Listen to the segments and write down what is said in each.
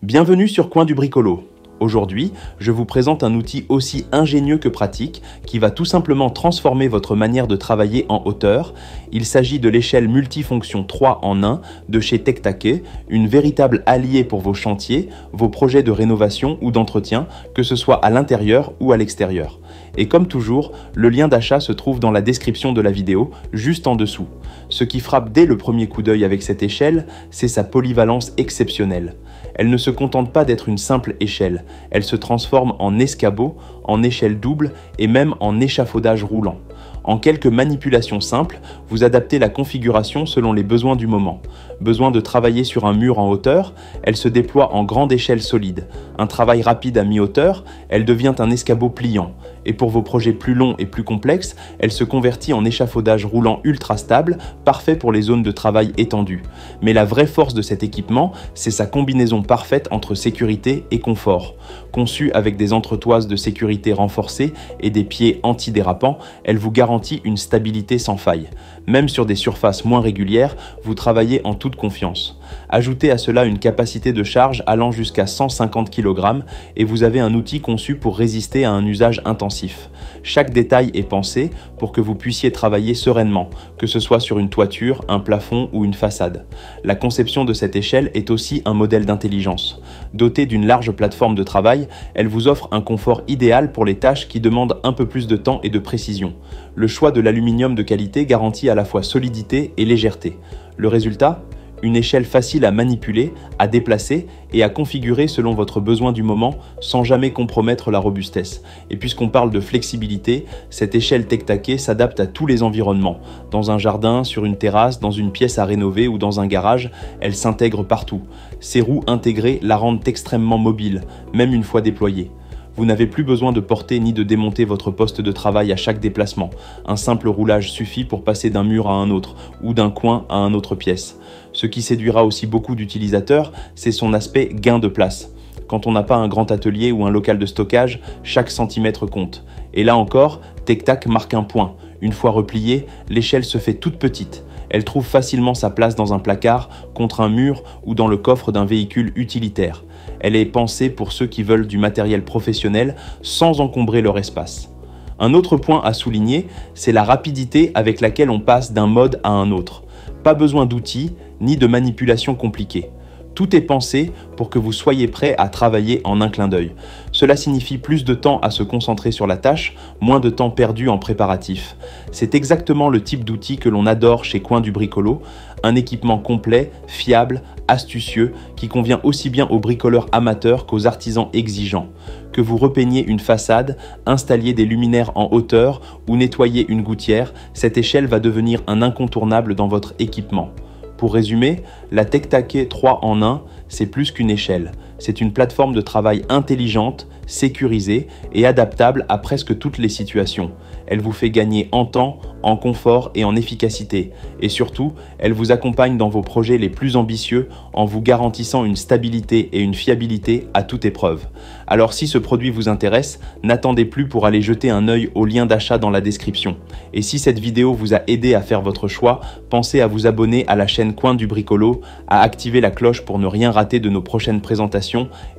Bienvenue sur Coin du Bricolo. Aujourd'hui, je vous présente un outil aussi ingénieux que pratique qui va tout simplement transformer votre manière de travailler en hauteur. Il s'agit de l'échelle multifonction 3 en 1 de chez Tektake, une véritable alliée pour vos chantiers, vos projets de rénovation ou d'entretien, que ce soit à l'intérieur ou à l'extérieur. Et comme toujours, le lien d'achat se trouve dans la description de la vidéo, juste en dessous. Ce qui frappe dès le premier coup d'œil avec cette échelle, c'est sa polyvalence exceptionnelle. Elle ne se contente pas d'être une simple échelle, elle se transforme en escabeau, en échelle double et même en échafaudage roulant. En quelques manipulations simples, vous adaptez la configuration selon les besoins du moment. Besoin de travailler sur un mur en hauteur, elle se déploie en grande échelle solide. Un travail rapide à mi-hauteur, elle devient un escabeau pliant. Et pour vos projets plus longs et plus complexes, elle se convertit en échafaudage roulant ultra stable, parfait pour les zones de travail étendues. Mais la vraie force de cet équipement, c'est sa combinaison parfaite entre sécurité et confort. Conçue avec des entretoises de sécurité renforcées et des pieds antidérapants, elle vous garantit une stabilité sans faille. Même sur des surfaces moins régulières, vous travaillez en toute confiance. Ajoutez à cela une capacité de charge allant jusqu'à 150 kg et vous avez un outil conçu pour résister à un usage intensif. Chaque détail est pensé pour que vous puissiez travailler sereinement, que ce soit sur une toiture, un plafond ou une façade. La conception de cette échelle est aussi un modèle d'intelligence. Dotée d'une large plateforme de travail, elle vous offre un confort idéal pour les tâches qui demandent un peu plus de temps et de précision. Le choix de l'aluminium de qualité garantit à la fois solidité et légèreté. Le résultat ? Une échelle facile à manipuler, à déplacer et à configurer selon votre besoin du moment sans jamais compromettre la robustesse. Et puisqu'on parle de flexibilité, cette échelle Tektake s'adapte à tous les environnements. Dans un jardin, sur une terrasse, dans une pièce à rénover ou dans un garage, elle s'intègre partout. Ses roues intégrées la rendent extrêmement mobile, même une fois déployée. Vous n'avez plus besoin de porter ni de démonter votre poste de travail à chaque déplacement. Un simple roulage suffit pour passer d'un mur à un autre ou d'un coin à une autre pièce. Ce qui séduira aussi beaucoup d'utilisateurs, c'est son aspect gain de place. Quand on n'a pas un grand atelier ou un local de stockage, chaque centimètre compte. Et là encore, Tektake marque un point. Une fois repliée, l'échelle se fait toute petite. Elle trouve facilement sa place dans un placard, contre un mur ou dans le coffre d'un véhicule utilitaire. Elle est pensée pour ceux qui veulent du matériel professionnel sans encombrer leur espace. Un autre point à souligner, c'est la rapidité avec laquelle on passe d'un mode à un autre. Pas besoin d'outils ni de manipulation compliquée. Tout est pensé pour que vous soyez prêt à travailler en un clin d'œil. Cela signifie plus de temps à se concentrer sur la tâche, moins de temps perdu en préparatifs. C'est exactement le type d'outil que l'on adore chez Coin du Bricolo, un équipement complet, fiable, astucieux, qui convient aussi bien aux bricoleurs amateurs qu'aux artisans exigeants. Que vous repeignez une façade, installiez des luminaires en hauteur ou nettoyez une gouttière, cette échelle va devenir un incontournable dans votre équipement. Pour résumer, la Tektake 3 en 1, c'est plus qu'une échelle. C'est une plateforme de travail intelligente, sécurisée et adaptable à presque toutes les situations. Elle vous fait gagner en temps, en confort et en efficacité. Et surtout, elle vous accompagne dans vos projets les plus ambitieux en vous garantissant une stabilité et une fiabilité à toute épreuve. Alors si ce produit vous intéresse, n'attendez plus pour aller jeter un œil au lien d'achat dans la description. Et si cette vidéo vous a aidé à faire votre choix, pensez à vous abonner à la chaîne Coin du Bricolo, à activer la cloche pour ne rien rater de nos prochaines présentations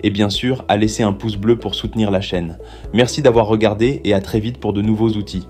et bien sûr à laisser un pouce bleu pour soutenir la chaîne. Merci d'avoir regardé et à très vite pour de nouveaux outils.